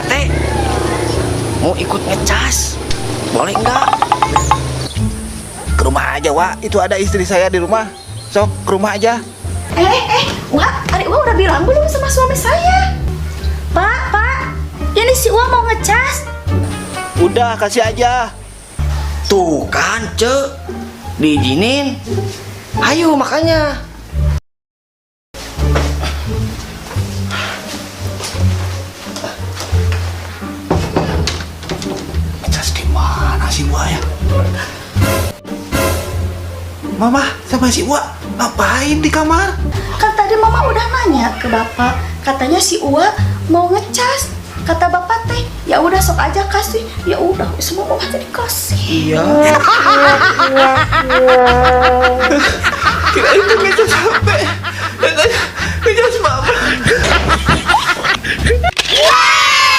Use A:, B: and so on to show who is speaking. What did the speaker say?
A: teh mau ikut ngecas, boleh nggak?
B: Ke rumah aja, Wak. Itu ada istri saya di rumah. Sok, ke rumah aja.
C: Wak, Ari Wak udah bilang belum sama suami saya? Pak, ini si Wak mau ngecas.
B: Udah, kasih aja.
A: Tuh kan, Cek, diizinin. Ayo makanya.
B: Ngecas di mana si Wak ya? Mama sama si Wak ngapain di kamar?
C: Kan tadi mama udah nanya ke bapak, katanya si Uwa mau ngecas. Kata bapak teh, ya udah sok aja kasih. Ya udah, semua mau aja dikasih.
B: Iya. Kira itu ngecas sampai. Ngecas mama.